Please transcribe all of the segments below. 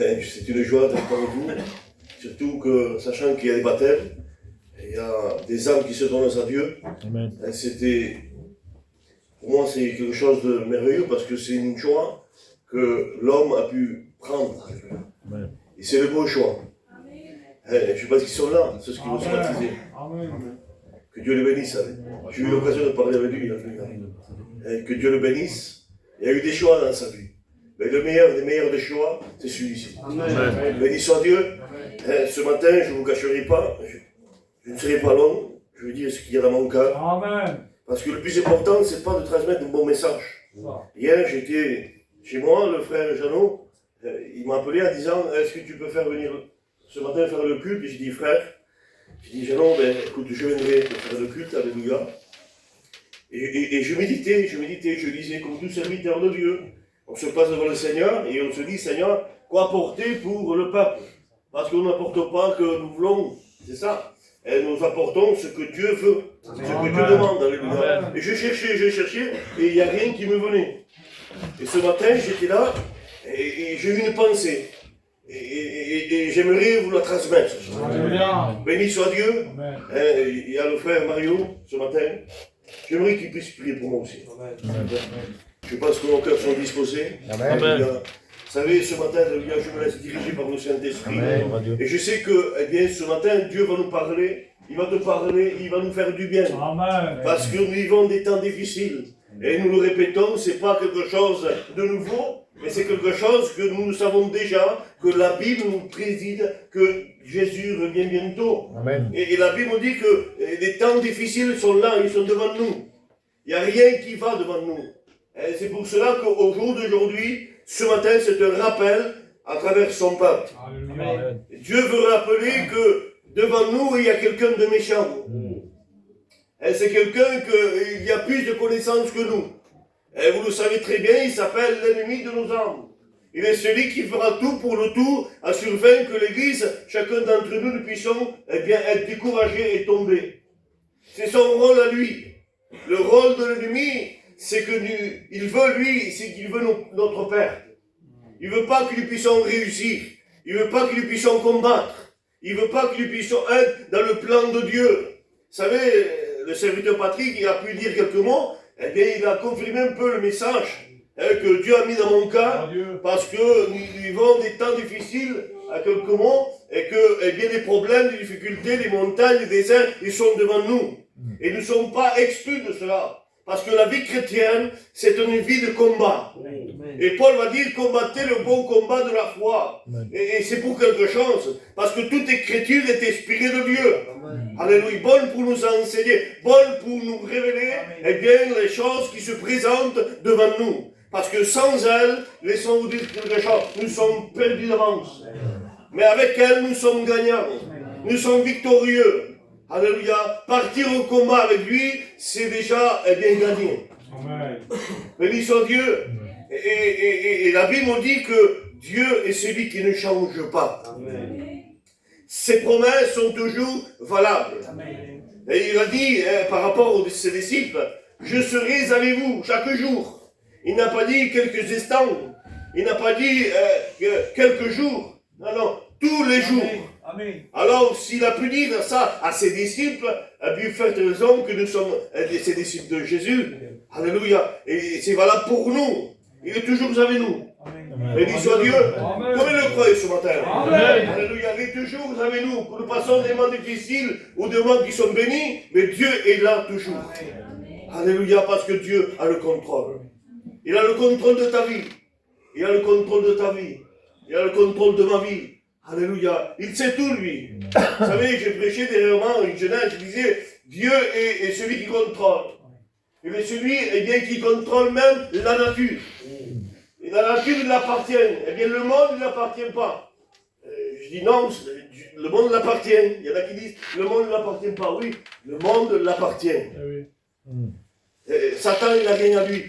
C'est une joie d'être avec vous, surtout que, sachant qu'il y a des baptêmes, il y a des âmes qui se donnent à Dieu. Amen. Pour moi, c'est quelque chose de merveilleux parce que c'est une joie que l'homme a pu prendre. Amen. Et c'est le bon choix. Je ne sais pas s'ils sont là, ceux qui vont se baptiser. Que Dieu le bénisse. J'ai eu l'occasion de parler avec lui. Que Dieu le bénisse. Il y a eu des choix dans sa vie. Mais le meilleur des meilleurs des choix, c'est celui-ci. Béni soit Dieu. Ce matin, je ne vous cacherai pas, je ne serai pas long. Je vais dire ce qu'il y a dans mon cœur. Amen. Parce que le plus important, c'est pas de transmettre un bon message. Hier, j'étais chez moi, le frère Jeannot, il m'a appelé en disant, est-ce que tu peux faire venir ce matin faire le culte? Et j'ai dit, frère, j'ai dit, Jeannot, écoute, je viendrai pour faire le culte, alléluia. Et je méditais, je lisais comme tout serviteur de Dieu. On se passe devant le Seigneur et on se dit, Seigneur, quoi apporter pour le peuple? Parce qu'on n'apporte pas que nous voulons, c'est ça. Et nous apportons ce que Dieu veut, ce que Dieu demande, alléluia. Et je cherchais, et il n'y a rien qui me venait. Et ce matin, j'étais là, et j'ai eu une pensée. Et j'aimerais vous la transmettre. Béni soit Dieu. Il y a le frère Mario, ce matin. J'aimerais qu'il puisse prier pour moi aussi. Je pense que nos cœurs sont disposés. Amen. Vous savez, ce matin, je me laisse diriger par le Saint-Esprit. Et je sais que, eh bien, ce matin, Dieu va nous parler. Il va te parler, il va nous faire du bien. Amen. Parce que nous vivons des temps difficiles. Et nous le répétons, ce n'est pas quelque chose de nouveau, mais c'est quelque chose que nous savons déjà, que la Bible nous préside, que Jésus revient bientôt. Amen. Et la Bible nous dit que les temps difficiles sont là, ils sont devant nous. Il n'y a rien qui va devant nous. Et c'est pour cela qu'au jour d'aujourd'hui, ce matin, c'est un rappel à travers son peuple. Alléluia. Dieu veut rappeler que devant nous, il y a quelqu'un de méchant. Et c'est quelqu'un qui a plus de connaissances que nous. Et vous le savez très bien, il s'appelle l'ennemi de nos âmes. Il est celui qui fera tout pour le tout, assurant que l'Église, chacun d'entre nous, nous puissions être découragés et tomber. C'est son rôle à lui. Le rôle de l'ennemi, c'est qu'il veut lui, c'est qu'il veut notre perte. Il ne veut pas que nous puissions réussir. Il ne veut pas que nous puissions combattre. Il ne veut pas que nous puissions être dans le plan de Dieu. Vous savez, le serviteur Patrick, il a pu dire quelques mots, eh bien, il a confirmé un peu le message que Dieu a mis dans mon cœur, parce que nous vivons des temps difficiles, à quelques mots, et que, eh bien, les problèmes, les difficultés, les montagnes, les déserts, ils sont devant nous. Et nous ne sommes pas exclus de cela. Parce que la vie chrétienne, c'est une vie de combat. Et Paul va dire, combattez le bon combat de la foi. Et c'est pour quelque chose. Parce que toute écriture est inspirée de Dieu. Alléluia. Bonne pour nous enseigner, bonne pour nous révéler, eh bien, les choses qui se présentent devant nous. Parce que sans elle, laissons-vous dire quelque chose, nous sommes perdus d'avance. Mais avec elle, nous sommes gagnants. Nous sommes victorieux. Alléluia. Partir au combat avec lui, c'est déjà bien gagné. Amen. Béni soit Dieu. Et la Bible nous dit que Dieu est celui qui ne change pas. Amen. Ses promesses sont toujours valables. Amen. Et il a dit par rapport à ses disciples, je serai avec vous chaque jour. Il n'a pas dit quelques instants. Il n'a pas dit quelques jours. Non, non, tous les jours. Amen. Alors, s'il a pu dire ça à ses disciples, a bien fait raison que nous sommes ses disciples de Jésus. Alléluia. Et c'est valable pour nous. Il est toujours avec nous. Amen. Béni soit Dieu. Amen. Comme il le croyait ce matin. Amen. Alléluia. Il est toujours avec nous. Que nous passons des moments difficiles ou des moments qui sont bénis, mais Dieu est là toujours. Alléluia. Parce que Dieu a le contrôle. Il a le contrôle de ta vie. Il a le contrôle de ta vie. Il a le contrôle de ma vie. Alléluia. Il sait tout, lui. Vous savez, j'ai prêché dernièrement une jeunesse, je disais, Dieu est celui qui contrôle. Il est celui qui contrôle même la nature. Et la nature, il l'appartient. Eh bien, le monde, il n'appartient pas. Je dis non, le monde l'appartient. Il y en a qui disent, le monde ne l'appartient pas. Oui, le monde l'appartient. Satan, il n'a rien à lui.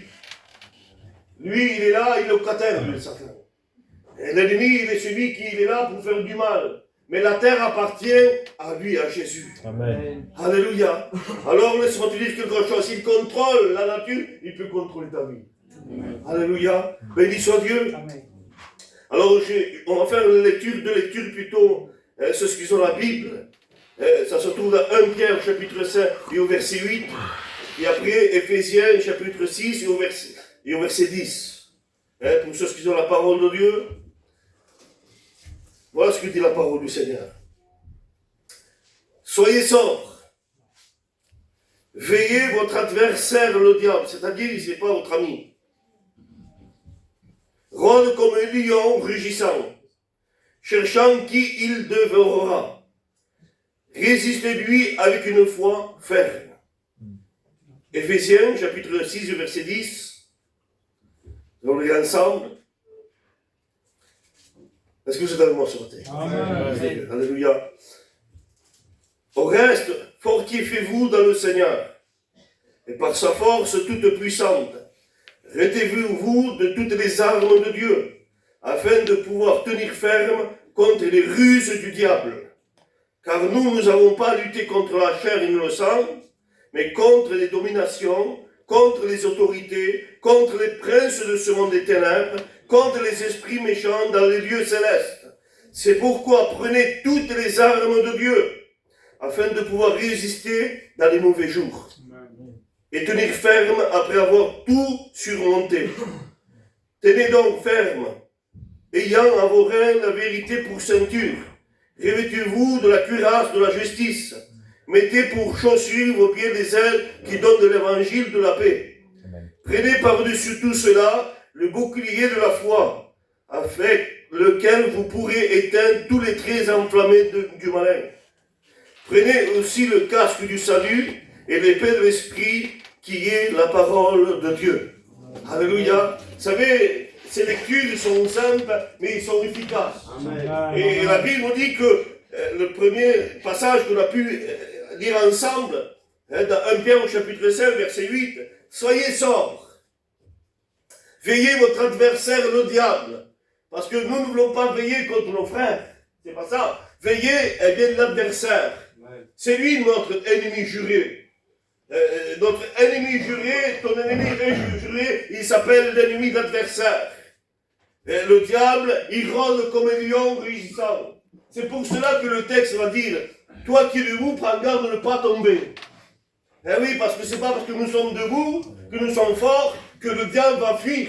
Lui, il est là, il est locataire, lui, Satan. L'ennemi, il est celui qui est là pour faire du mal. Mais la terre appartient à lui, à Jésus. Amen. Alléluia. Alors, laisse-moi te dire quelque chose. S'il contrôle la nature, il peut contrôler ta vie. Alléluia. Béni soit Dieu. Amen. Alors, on va faire deux lectures plutôt, sur ce qu'ils ont la Bible. Ça se trouve dans 1 Pierre, chapitre 5, et au verset 8. Et après, Éphésiens, chapitre 6, et au verset 10. Pour ceux qui ont la parole de Dieu, voilà ce que dit la parole du Seigneur. Soyez sobres. Veillez votre adversaire, le diable, c'est-à-dire, il n'est pas votre ami. Rôde comme un lion rugissant, cherchant qui il dévorera. Résistez-lui avec une foi ferme. Éphésiens, chapitre 6, verset 10. On le lit ensemble. Est-ce que vous êtes avec moi ce matin? Amen. Alléluia. Au reste, fortifiez-vous dans le Seigneur, et par sa force toute puissante, revêtez-vous de toutes les armes de Dieu, afin de pouvoir tenir ferme contre les ruses du diable. Car nous n'avons pas à lutter contre la chair et le sang, mais contre les dominations, contre les autorités, contre les princes de ce monde des ténèbres, contre les esprits méchants dans les lieux célestes. C'est pourquoi prenez toutes les armes de Dieu, afin de pouvoir résister dans les mauvais jours, et tenir ferme après avoir tout surmonté. Tenez donc ferme, ayant à vos reins la vérité pour ceinture. Revêtez-vous de la cuirasse de la justice. Mettez pour chaussures vos pieds les ailes qui donnent de l'évangile de la paix. Prenez par-dessus tout cela le bouclier de la foi, avec lequel vous pourrez éteindre tous les traits enflammés du malin. Prenez aussi le casque du salut et l'épée de l'esprit qui est la parole de Dieu. Alléluia. Vous savez, ces lectures sont simples, mais ils sont efficaces. Amen. Et la Bible nous dit que le premier passage qu'on a pu lire ensemble, dans 1 Pierre au chapitre 5, verset 8, « Soyez sobres, veillez votre adversaire le diable, parce que nous ne voulons pas veiller contre nos frères. » C'est pas ça. Veillez, eh bien, l'adversaire. C'est lui notre ennemi juré. Notre ennemi juré, ton ennemi juré, il s'appelle l'ennemi de l'adversaire. Le diable, il rôde comme un lion rugissant. C'est pour cela que le texte va dire, toi qui es debout, prends garde de ne pas tomber. Eh oui, parce que c'est pas parce que nous sommes debout, que nous sommes forts, que le diable va fuir.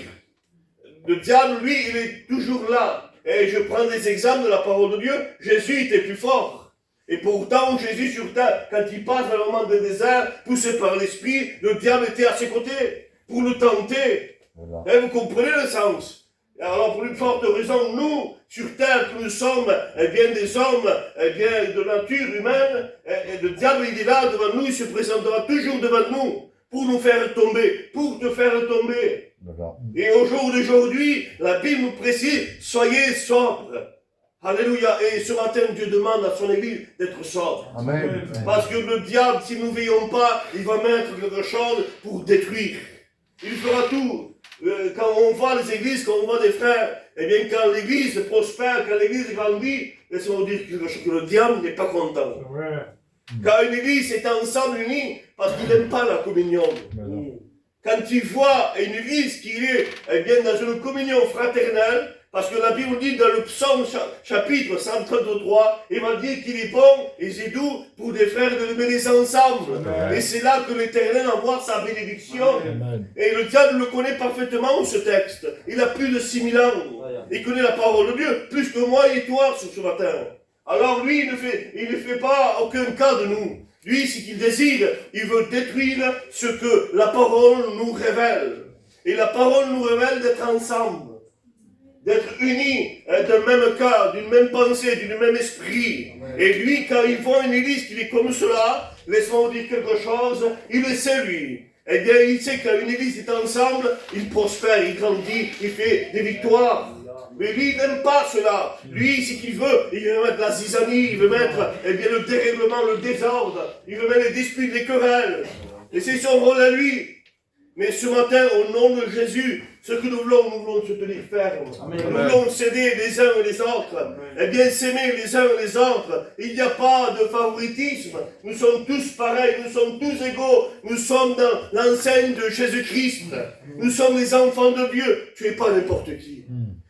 Le diable, lui, il est toujours là. Et je prends des exemples de la parole de Dieu. Jésus était plus fort. Et pourtant, Jésus sur terre, quand il passe dans le moment de désert, poussé par l'Esprit, le diable était à ses côtés pour le tenter. Et vous comprenez le sens? Alors, pour une forte raison, nous, sur terre, que nous sommes, eh bien, des hommes, eh bien, de nature humaine, et le diable, il est là devant nous, il se présentera toujours devant nous, pour nous faire tomber, pour te faire tomber. Et au jour d'aujourd'hui, la Bible nous précise, soyez sobres. Alléluia. Et ce matin, Dieu demande à son Église d'être sobre. Amen. Parce que le diable, si nous ne veillons pas, il va mettre quelque chose pour détruire. Il fera tout. Quand on voit les églises, quand on voit des frères, eh bien, quand l'église prospère, quand l'église grandit, laissez-moi dire que le diable n'est pas content. Quand une église est ensemble unie, parce qu'il n'aime pas la communion. Quand tu vois une église qui est, eh bien, dans une communion fraternelle, parce que la Bible dit dans le psaume chapitre 133, il va dire qu'il est bon et c'est doux pour des frères de le mener ensemble. Amen. Et c'est là que l'Éternel envoie sa bénédiction. Amen. Et le diable le connaît parfaitement, ce texte. Il a plus de 6000 ans. Il connaît la parole de Dieu, plus que moi et toi ce matin. Alors lui, il ne fait pas aucun cas de nous. Lui, ce qu'il désire, il veut détruire ce que la parole nous révèle. Et la parole nous révèle d'être ensemble. D'être unis d'un même cœur, d'une même pensée, d'un même esprit. Amen. Et lui, quand il voit une église qui est comme cela, laisse-moi dire quelque chose, il le sait lui. Eh bien, il sait que quand une église est ensemble, il prospère, il grandit, il fait des victoires. Mais lui, il n'aime pas cela. Lui, ce qu'il veut, il veut mettre la zizanie, il veut mettre eh bien, le dérèglement, le désordre, il veut mettre les disputes, les querelles. Et c'est son rôle à lui. Mais ce matin, au nom de Jésus, ce que nous voulons se tenir ferme. Amen. Nous voulons s'aider les uns et les autres. Amen. Eh bien, s'aimer les uns et les autres. Il n'y a pas de favoritisme. Nous sommes tous pareils, nous sommes tous égaux. Nous sommes dans l'enseigne de Jésus-Christ. Nous sommes les enfants de Dieu. Tu n'es pas n'importe qui.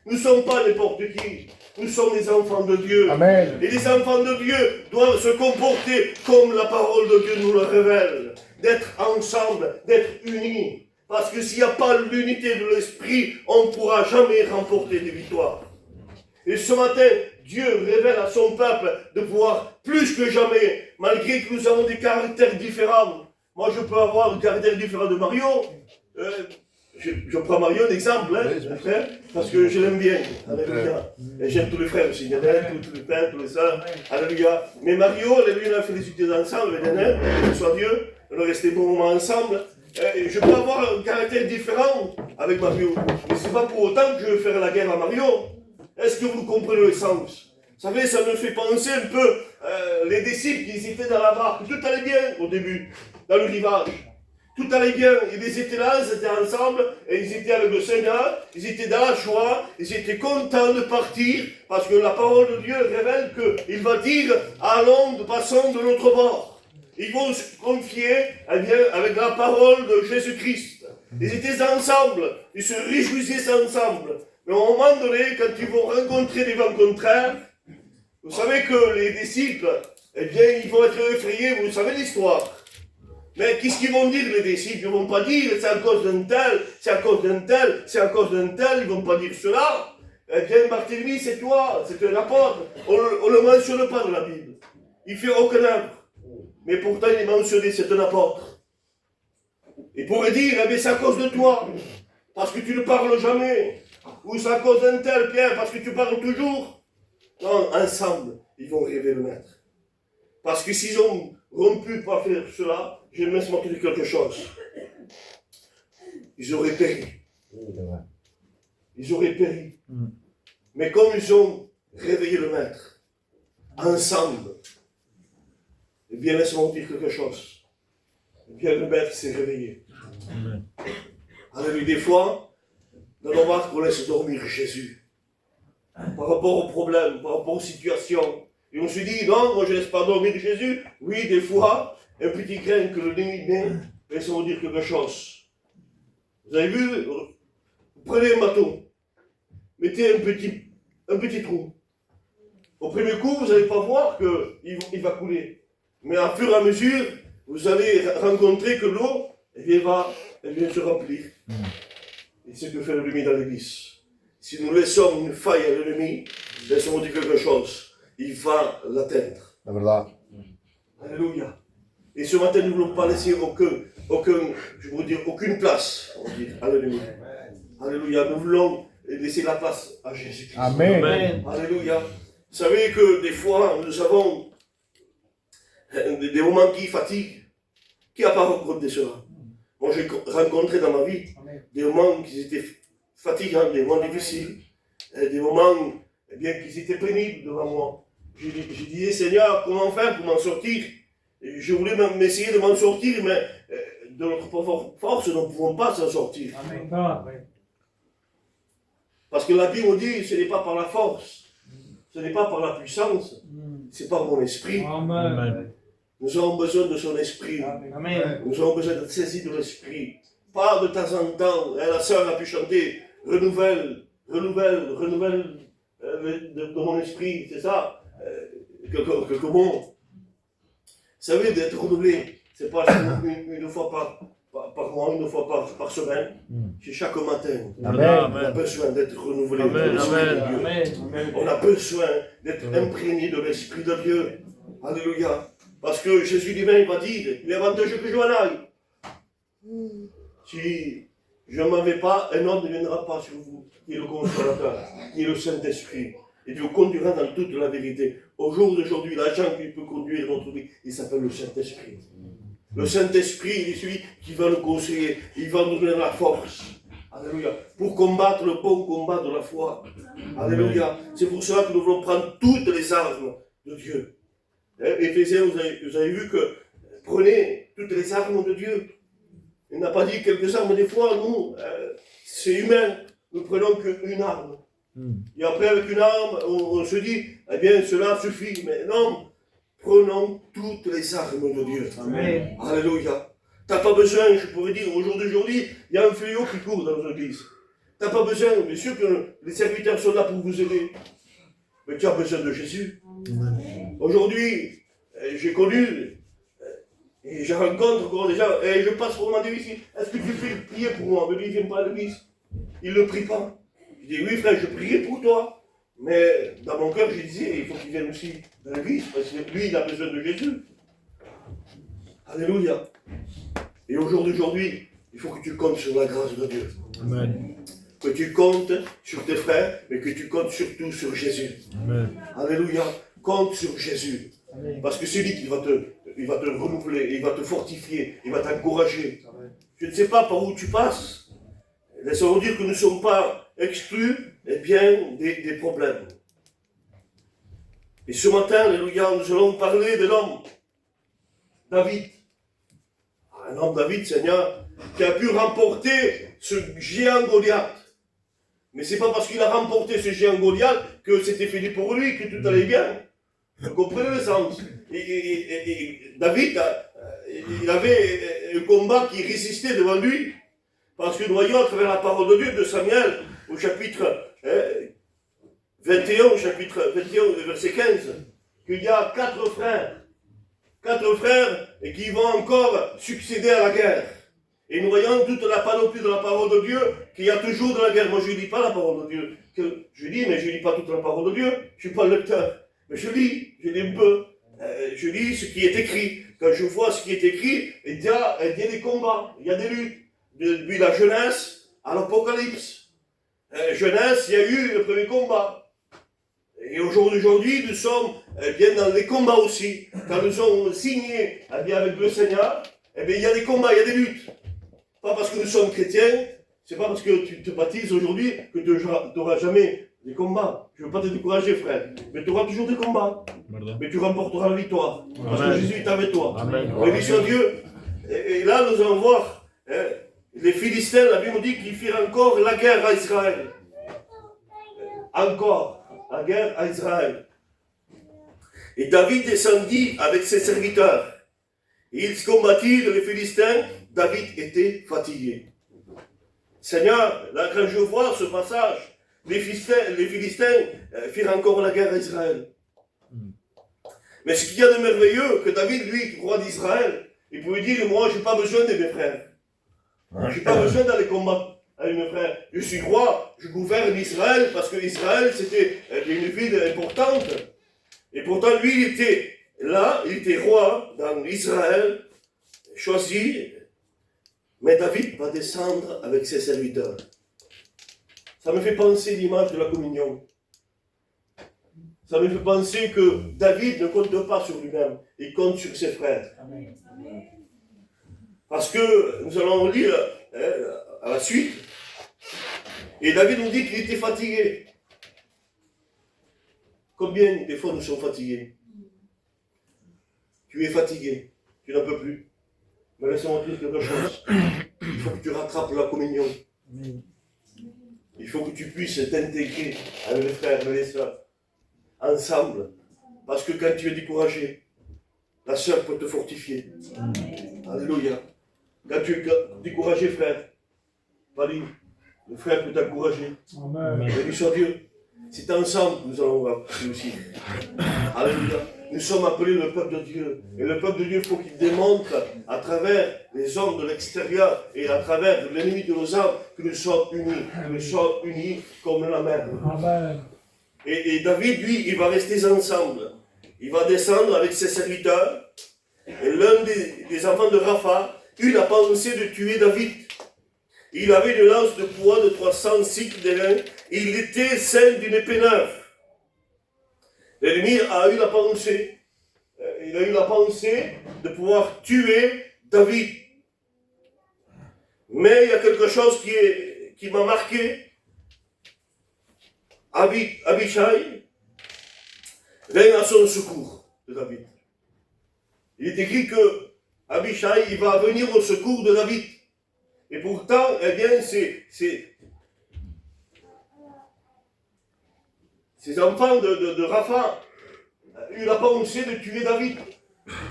Nous ne sommes pas n'importe qui. Nous sommes les enfants de Dieu. Amen. Et les enfants de Dieu doivent se comporter comme la parole de Dieu nous le révèle. D'être ensemble, d'être unis. Parce que s'il n'y a pas l'unité de l'esprit, on ne pourra jamais remporter des victoires. Et ce matin, Dieu révèle à son peuple de pouvoir plus que jamais, malgré que nous avons des caractères différents. Moi, je peux avoir un caractère différent de Mario. Je prends Mario d'exemple, mon frère, parce que je l'aime bien. Alléluia. Et j'aime tous les frères aussi, tous les pères, tous les sœurs. Alléluia. Mais Mario, alléluia, on a fait les études ensemble, que soit Dieu. On a resté bon moment ensemble. Je peux avoir un caractère différent avec Mario. Mais ce n'est pas pour autant que je vais faire la guerre à Mario. Est-ce que vous comprenez le sens? Vous savez, ça me fait penser un peu les disciples qui étaient dans la barque. Tout allait bien au début, dans le rivage. Tout allait bien. Ils étaient là, ils étaient ensemble, et ils étaient avec le Seigneur, ils étaient dans la joie, ils étaient contents de partir, parce que la parole de Dieu révèle qu'il va dire, allons, passons de l'autre bord. Ils vont se confier avec la parole de Jésus-Christ. Ils étaient ensemble, ils se réjouissaient ensemble. Mais à un moment donné, quand ils vont rencontrer des vents contraires, vous savez que les disciples, eh bien, ils vont être effrayés, vous savez l'histoire. Mais qu'est-ce qu'ils vont dire, les disciples? Ils ne vont pas dire, c'est à cause d'un tel, c'est à cause d'un tel, c'est à cause d'un tel, ils ne vont pas dire cela. Eh bien, Barthélemy, c'est toi, c'est un apôtre. On ne le mentionne pas dans la Bible. Il ne fait aucun œuvre. Mais pourtant, il est mentionné, c'est un apôtre. Il pourrait dire, eh bien, c'est à cause de toi, parce que tu ne parles jamais. Ou c'est à cause d'un tel, Pierre, parce que tu parles toujours. Non, ensemble, ils vont rêver le maître. Parce que s'ils ont rompu pour faire cela, je vais me montrer quelque chose. Ils auraient péri. Ils auraient péri. Mais comme ils ont réveillé le maître, ensemble, eh bien, laisse-moi dire quelque chose. Eh bien, le maître s'est réveillé. Alléluia. Des fois, dans nos barques, on laisse dormir Jésus. Par rapport aux problèmes, par rapport aux situations. Et on se dit, non, moi je ne laisse pas dormir Jésus. Oui, des fois, un petit grain que le ennemi met, laissez-moi dire quelque chose. Vous avez vu, vous prenez un bateau, mettez un petit trou. Au premier coup, vous n'allez pas voir qu'il va couler. Mais à fur et à mesure, vous allez rencontrer que l'eau, va se remplir. Et c'est ce que fait l'ennemi dans l'église. Si nous laissons une faille à l'ennemi, laissons-moi dire quelque chose. Il va l'atteindre. Alléluia. Et ce matin, nous ne voulons pas laisser aucune place. Alléluia. Alléluia. Nous voulons laisser la place à Jésus-Christ. Amen. Alléluia. Vous savez que des fois, nous avons des moments qui fatiguent. Qui n'a pas rencontré cela? Moi, j'ai rencontré dans ma vie des moments qui étaient fatigants, des moments difficiles, des moments qui étaient pénibles devant moi. Je disais, Seigneur, comment faire pour m'en sortir? Et je voulais m'essayer de m'en sortir, mais de notre force, nous ne pouvons pas s'en sortir. Amen. Parce que la Bible dit, ce n'est pas par la force, ce n'est pas par la puissance, c'est par mon esprit. Amen. Nous avons besoin de son esprit. Amen. Nous avons besoin d'être saisis de l'esprit. Pas de temps en temps. La sœur a pu chanter renouvelle de mon esprit, c'est ça. Quelques mots. Vous savez, d'être renouvelé, c'est pas une fois par mois, une fois par semaine. C'est chaque matin. Amen. On a besoin d'être renouvelé. Amen. Amen. On a besoin d'être imprégné de l'esprit de Dieu. Alléluia. Parce que Jésus lui-même va dire, il est avantageux que je m'en aille. Si je ne m'en vais pas, un homme ne viendra pas sur vous, qui est le consolateur, qui est le Saint-Esprit. Et Dieu conduira dans toute la vérité. Au jour d'aujourd'hui, l'agent qui peut conduire notre vie, il s'appelle le Saint-Esprit. Le Saint-Esprit, il est celui qui va nous conseiller, il va nous donner la force. Alléluia. Pour combattre le bon combat de la foi. Alléluia. C'est pour cela que nous voulons prendre toutes les armes de Dieu. Éphésiens, vous avez vu que prenez toutes les armes de Dieu. Il n'a pas dit quelques armes, des fois, nous, c'est humain, nous prenons qu'une arme. Et après, avec une arme, on se dit, eh bien, cela suffit. Mais non, prenons toutes les armes de Dieu. Amen. Alléluia. Tu n'as pas besoin, je pourrais dire, au jour d'aujourd'hui, il y a un fléau qui court dans nos églises. Tu Tu n'as pas besoin, bien sûr que les serviteurs sont là pour vous aider. Mais tu as besoin de Jésus. Aujourd'hui, j'ai connu, et je rencontre encore des gens, et je passe pour demander ici, est-ce que tu fais prier pour moi? Il me dit, il ne vient pas à l'église. Il ne prie pas. Je dis, oui frère, je priais pour toi. Mais dans mon cœur, je disais, il faut qu'il vienne aussi dans l'église, parce que lui, il a besoin de Jésus. Alléluia. Et au jour d'aujourd'hui, il faut que tu comptes sur la grâce de Dieu. Amen. Que tu comptes sur tes frères, mais que tu comptes surtout sur Jésus. Amen. Alléluia. Compte sur Jésus. Amen. Parce que c'est lui qui va te renouveler, il va te fortifier, il va t'encourager. Je ne sais pas par où tu passes. Laissons-nous dire que nous ne sommes pas exclus des problèmes. Et ce matin, alléluia, nous allons parler de l'homme David. Un homme David, Seigneur, qui a pu remporter ce géant Goliath. Mais c'est pas parce qu'il a remporté ce géant Goliath que c'était fini pour lui, que tout allait bien. Vous comprenez le sens? Et David, il avait un combat qui résistait devant lui. Parce que nous voyons à travers la parole de Dieu de Samuel, au chapitre 21, verset 15, qu'il y a quatre frères qui vont encore succéder à la guerre. Et nous voyons toute la panoplie de la parole de Dieu, qu'il y a toujours de la guerre. Moi je ne lis pas la parole de Dieu. Je lis, mais je ne lis pas toute la parole de Dieu. Je ne suis pas le lecteur. Mais je lis un peu. Je lis ce qui est écrit. Quand je vois ce qui est écrit, il y a des combats, il y a des luttes. Depuis la Genèse à l'Apocalypse. Genèse, il y a eu le premier combat. Et aujourd'hui, nous sommes bien dans les combats aussi. Quand nous sommes signés avec le Seigneur, il y a des combats, il y a des luttes. Pas parce que nous sommes chrétiens, c'est pas parce que tu te baptises aujourd'hui que tu n'auras jamais des combats. Je ne veux pas te décourager, frère. Mais tu auras toujours des combats. Mais tu remporteras la victoire. Parce que Jésus est avec toi. Béni soit Dieu. Et là, nous allons voir les Philistins, la Bible dit qu'ils firent encore la guerre à Israël. Encore la guerre à Israël. Et David descendit avec ses serviteurs. Et ils combattirent les Philistins. David était fatigué. Seigneur, là quand je vois ce passage, les Philistins firent encore la guerre à Israël. Mais ce qu'il y a de merveilleux, que David, lui, roi d'Israël, il pouvait dire, moi, je n'ai pas besoin de mes frères. Je n'ai pas besoin d'aller combattre avec mes frères. Je suis roi, je gouverne Israël, parce que Israël, c'était une ville importante. Et pourtant, lui, il était là, il était roi dans Israël, choisi. Mais David va descendre avec ses serviteurs. Ça me fait penser l'image de la communion. Ça me fait penser que David ne compte pas sur lui-même, il compte sur ses frères. Amen. Parce que nous allons lire à la suite, et David nous dit qu'il était fatigué. Combien des fois nous sommes fatigués? Tu es fatigué, tu n'en peux plus. Mais laisse-moi dire quelque chose. Il faut que tu rattrapes la communion. Il faut que tu puisses t'intégrer avec les frères et les sœurs, ensemble. Parce que quand tu es découragé, la sœur peut te fortifier. Alléluia. Quand tu es découragé, frère, vas-y, le frère peut t'encourager. Béni soit Dieu. C'est ensemble que nous allons voir aussi. Alléluia. Nous sommes appelés le peuple de Dieu. Et le peuple de Dieu, il faut qu'il démontre à travers les hommes de l'extérieur et à travers l'ennemi de nos âmes que nous sommes unis. Que nous sommes unis comme la mer. Amen. Et David, lui, il va rester ensemble. Il va descendre avec ses serviteurs. Et l'un des enfants de Rapha eut la pensée de tuer David. Il avait une lance de poids de 300 cycles d'airain. Il était celle d'une épée neuve. L'ennemi a eu la pensée. Il a eu la pensée de pouvoir tuer David. Mais il y a quelque chose qui m'a marqué. Abishai vint à son secours de David. Il est écrit que Abishai il va venir au secours de David. Et pourtant, eh bien, ces enfants de Rapha ont eu la pensée de tuer David.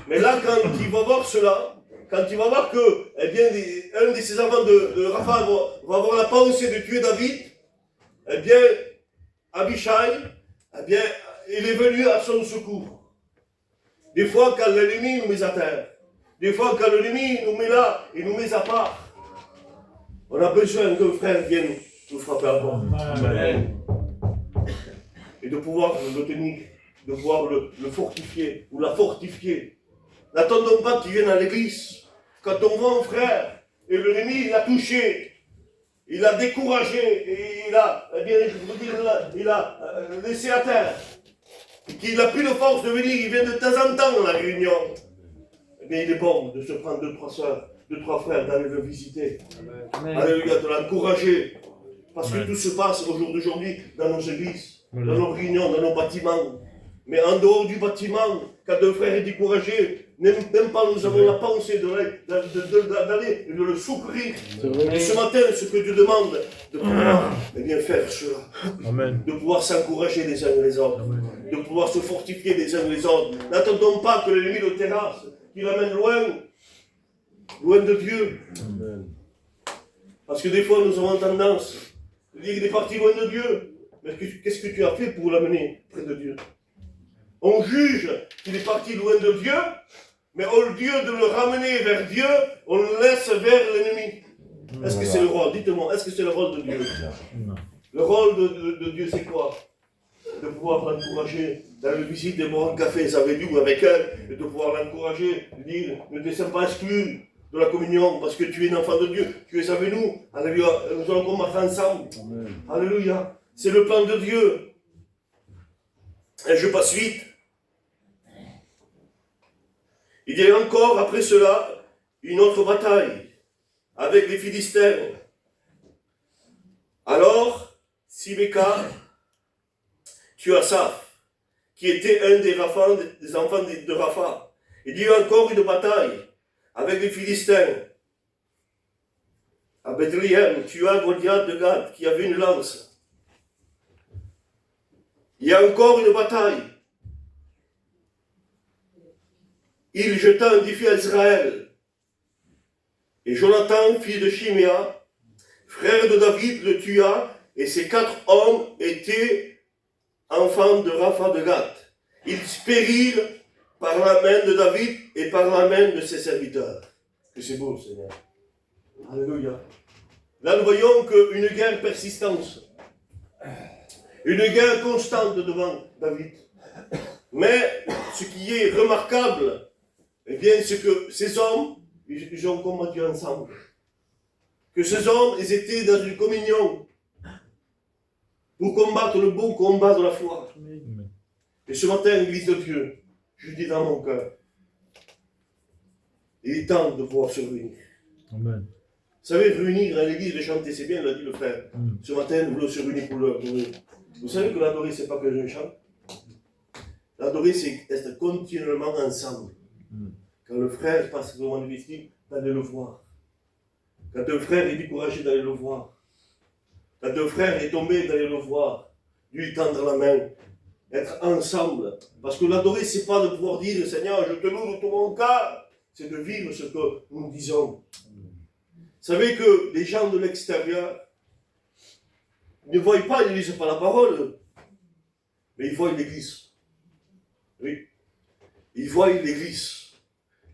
Mais là, quand il va voir cela, quand il va voir que, eh bien, un de ces enfants de Rapha va avoir la pensée de tuer David, eh bien, Abishai, eh bien, il est venu à son secours. Des fois, quand l'ennemi nous met à terre, des fois, quand l'ennemi nous met là, il nous met à part, on a besoin qu'un frère vienne nous frapper à la porte. Amen. Et de pouvoir le tenir, de pouvoir le fortifier ou la fortifier. N'attendons pas qu'il vienne à l'église. Quand on voit un frère et l'ennemi l'a touché, il l'a découragé et il a, eh bien, je veux dire, il a laissé à terre, et qu'il n'a plus de force de venir, il vient de temps en temps à la réunion. Eh bien, il est bon de se prendre 2, 3 sœurs, 2, 3 frères, d'aller le visiter. Amen. Alléluia, de l'encourager. Parce que tout se passe au jour d'aujourd'hui dans nos églises, dans nos réunions, dans nos bâtiments. Mais en dehors du bâtiment, quand un frère est découragé, même pas nous avons la pensée d'aller de le secourir. Et ce matin, ce que Dieu demande, de pouvoir faire cela. Amen. De pouvoir s'encourager les uns les autres. Amen. De pouvoir se fortifier les uns les autres. N'attendons pas que l'ennemi le terrasse, qu'il l'amène loin de Dieu. Amen. Parce que des fois, nous avons tendance à dire qu'il est parti loin de Dieu. Mais qu'est-ce que tu as fait pour l'amener près de Dieu? On juge qu'il est parti loin de Dieu, mais au lieu de le ramener vers Dieu, on le laisse vers l'ennemi. Est-ce que c'est le rôle? Dites-moi, est-ce que c'est le rôle de Dieu? Le rôle de Dieu, c'est quoi? De pouvoir l'encourager, d'aller le visiter, de boire un café avec lui ou avec elle, et de pouvoir l'encourager, de dire, ne te sens pas exclu de la communion, parce que tu es un enfant de Dieu, tu es avec nous. Alléluia, nous allons combattre ensemble. Amen. Alléluia, c'est le plan de Dieu. Et je passe vite. Il y a encore, après cela, une autre bataille avec les Philistins. Alors, Sibéka tue Asaph, qui était un des enfants de Rapha. Il y a eu encore une bataille avec les Philistins. À Bethléem, tua Goliath de Gath, qui avait une lance. Il y a encore une bataille. Il jeta un défi à Israël. Et Jonathan, fils de Chiméa, frère de David, le tua, et ces 4 hommes étaient enfants de Rapha de Gath. Ils périrent par la main de David et par la main de ses serviteurs. Que c'est beau, Seigneur. Alléluia. Là, nous voyons qu'une guerre persistante, une guerre constante devant David. Mais ce qui est remarquable, eh bien, c'est que ces hommes, ils ont combattu ensemble. Que ces hommes, ils étaient dans une communion pour combattre le beau combat de la foi. Et ce matin, l'Église de Dieu, je dis dans mon cœur, il est temps de pouvoir se réunir. Amen. Vous savez, réunir à l'église, de chanter, c'est bien, l'a dit le frère. Ce matin, nous voulons se réunir pour l'adorer. Vous savez que l'adorer, c'est pas que je chante. L'adorer, c'est être continuellement ensemble. Quand le frère passe devant le vestige, d'aller le voir. Quand un frère est découragé, d'aller le voir. Quand un frère est tombé, d'aller le voir. Lui tendre la main. Être ensemble. Parce que l'adorer, c'est pas de pouvoir dire, Seigneur, je te loue de tout mon cœur. C'est de vivre ce que nous disons. Vous savez que les gens de l'extérieur ne voient pas, ils ne lisent pas la parole, mais ils voient l'église. Oui. Ils voient l'église.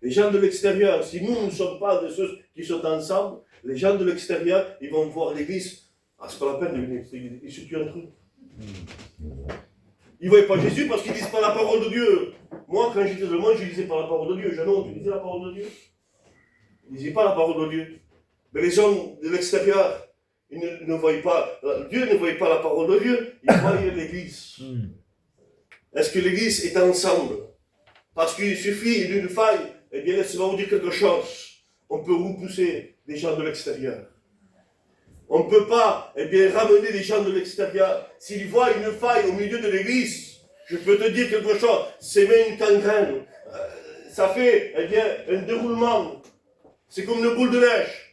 Les gens de l'extérieur, si nous ne sommes pas de ceux qui sont ensemble, les gens de l'extérieur, ils vont voir l'église. Ah, c'est pas la peine de venir, ils se tuent entre eux. Ils ne voient pas Jésus parce qu'ils ne disent pas la parole de Dieu. Moi, quand j'étais le monde, je ne disais pas la parole de Dieu. Jeannot, tu disais la parole de Dieu? Ils ne disaient pas la parole de Dieu. Mais les gens de l'extérieur, ils ne voient pas, Dieu ne voit pas la parole de Dieu, ils voient l'église. Est-ce que l'église est ensemble? Parce qu'il suffit d'une faille, eh bien, laissez-moi vous dire quelque chose. On peut repousser les gens de l'extérieur. On ne peut pas, eh bien, ramener les gens de l'extérieur. S'ils voient une faille au milieu de l'église, je peux te dire quelque chose, c'est même une gangrène. Ça fait, eh bien, un déroulement. C'est comme une boule de neige.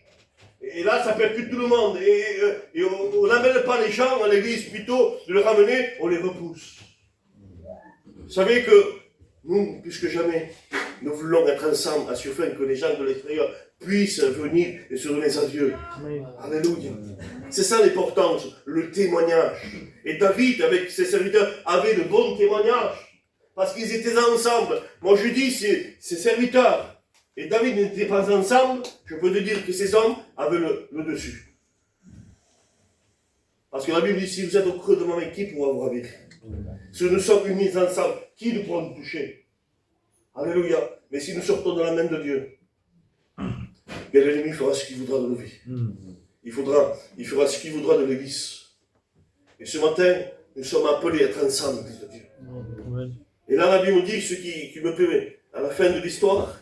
Et là, ça percute tout le monde. Et on n'amène pas les gens à l'église, plutôt de les ramener, on les repousse. Vous savez que nous, plus que jamais, nous voulons être ensemble, afin que les gens de l'extérieur puissent venir et se donner à Dieu. Alléluia. C'est ça l'importance, le témoignage. Et David, avec ses serviteurs, avait de bons témoignages. Parce qu'ils étaient ensemble. Moi je dis, ses serviteurs et David n'étaient pas ensemble, je peux te dire que ces hommes avaient le dessus. Parce que la Bible dit, si vous êtes au creux de ma main, qui pourra vous ravir? Si nous sommes unis ensemble, qui nous pourra nous toucher? Alléluia. Mais si nous sortons de la main de Dieu, bien l'ennemi fera ce qu'il voudra de nos vies. Il fera ce qu'il voudra de l'Église. Et ce matin, nous sommes appelés à être ensemble, l'Église de Dieu. Et là, la Bible dit ce qui me plaît à la fin de l'histoire,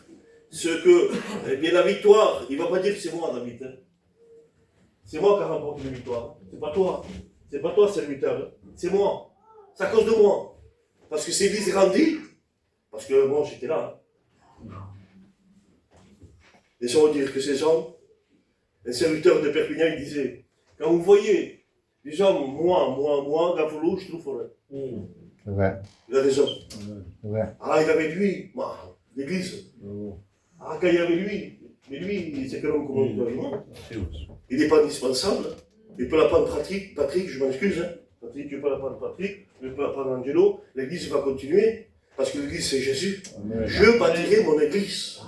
ce que, eh bien, la victoire, il ne va pas dire que c'est moi, David. Hein. C'est moi qui ai remporté la victoire. C'est pas toi. C'est pas toi, serviteur. C'est moi. C'est à cause de moi. Parce que c'est l'Église grandit. Parce que moi, j'étais là. Laissons-moi dire que ces hommes, les serviteurs de Perpignan, ils disaient, quand vous voyez les hommes, moi, Gavolo, je trouve Ouais. il a raison. Ouais. Ah, il avait lui, l'église. Ah, quand il y avait lui, mais lui, c'est que l'homme comme un il n'est pas indispensable. Il peut la prendre Patrick, je m'excuse. Hein. Patrick, tu peux la prendre Patrick, tu peux la prendre Angelo. L'église va continuer, parce que l'église c'est Jésus. Je bâtirai mon église.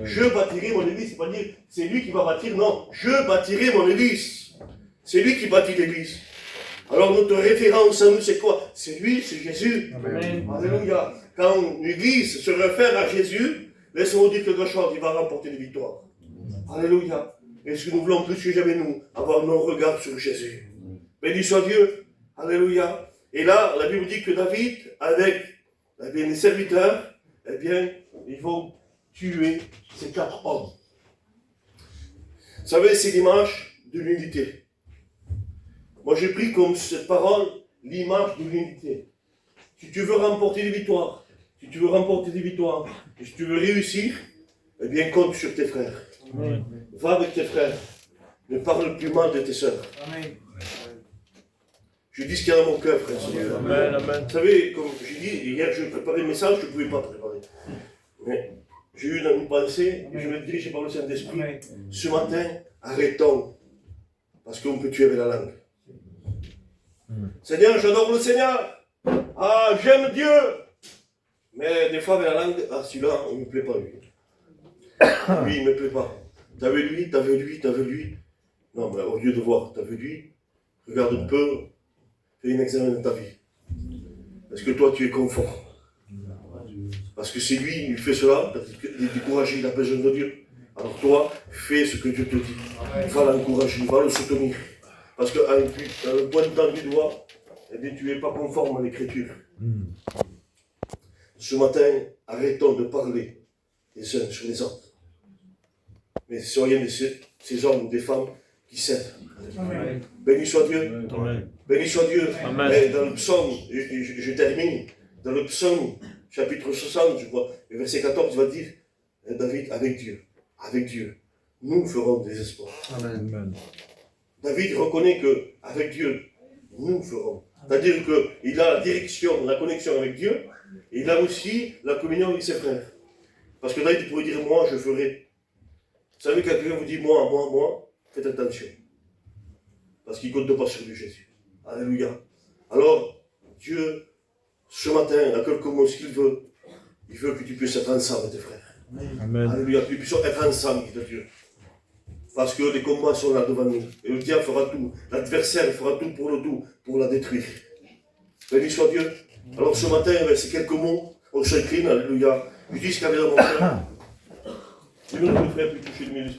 Je bâtirai mon église, c'est pas dire c'est lui qui va bâtir, non. Je bâtirai mon église. C'est lui qui bâtit l'église. Alors notre référence à nous, c'est quoi? C'est lui, c'est Jésus. Amen. Alléluia. Quand l'église se réfère à Jésus, laissons-nous dire quelque chose, il va remporter des victoires. Alléluia. Et ce que nous voulons plus que jamais, nous, avoir nos regards sur Jésus. Béni soit Dieu. Alléluia. Et là, la Bible dit que David, avec les serviteurs, eh bien, ils vont tuer ces 4 hommes. Vous savez, c'est l'image de l'unité. Moi, j'ai pris comme cette parole l'image de l'unité. Si tu veux remporter des victoires, et si tu veux réussir, eh bien, compte sur tes frères. Amen. Va avec tes frères. Ne parle plus mal de tes sœurs. Amen. Je dis ce qu'il y a dans mon cœur, frère. Amen. Amen. Vous savez, comme j'ai dit, hier, je préparais le message, je ne pouvais pas préparer. Mais j'ai eu une pensée, et je me dirige par le Saint-Esprit. Ce matin, arrêtons. Parce qu'on peut tuer avec la langue. Seigneur, j'adore le Seigneur. Ah, j'aime Dieu. Mais des fois, avec la langue, ah, celui-là, il ne me plaît pas, lui. Lui, il ne me plaît pas. T'as vu lui. Non, mais au lieu de voir, t'as vu lui, regarde un peu, fais un examen de ta vie. Est-ce que toi, tu es conforme? Parce que c'est lui, il fait cela, il est découragé, il a besoin de Dieu. Alors toi, fais ce que Dieu te dit. Va l'encourager, va le soutenir. Parce qu'à le pointant du doigt, eh bien, tu n'es pas conforme à l'écriture. Ce matin, arrêtons de parler les uns sur les autres. Mais soyez ces hommes ou des femmes qui s'aident. Béni soit Dieu. Amen. Béni soit Dieu. Amen. Dans le psaume, je termine, dans le psaume, chapitre 60, je crois, le verset 14, il va dire, David, avec Dieu, nous ferons des espoirs. Amen. David reconnaît qu'avec Dieu, nous ferons. C'est-à-dire qu'il a la direction, la connexion avec Dieu, et il a aussi la communion avec ses frères. Parce que David pourrait dire, moi, je ferai. Vous savez, quelqu'un vous dit, moi, faites attention. Parce qu'il ne compte pas sur lui, Jésus. Alléluia. Alors, Dieu, ce matin, à quelques mots, ce qu'il veut, il veut que tu puisses être ensemble, tes frères. Amen. Alléluia. Que tu puisses être ensemble, dit Dieu. Parce que les combats sont là devant nous. Et le diable fera tout. L'adversaire fera tout pour la détruire. Béni soit Dieu. Alors ce matin, avec ces quelques mots, on s'incline, alléluia. Je dis ce qu'il y avait dans mon cœur. Et nous, frères, puis toucher le milieu.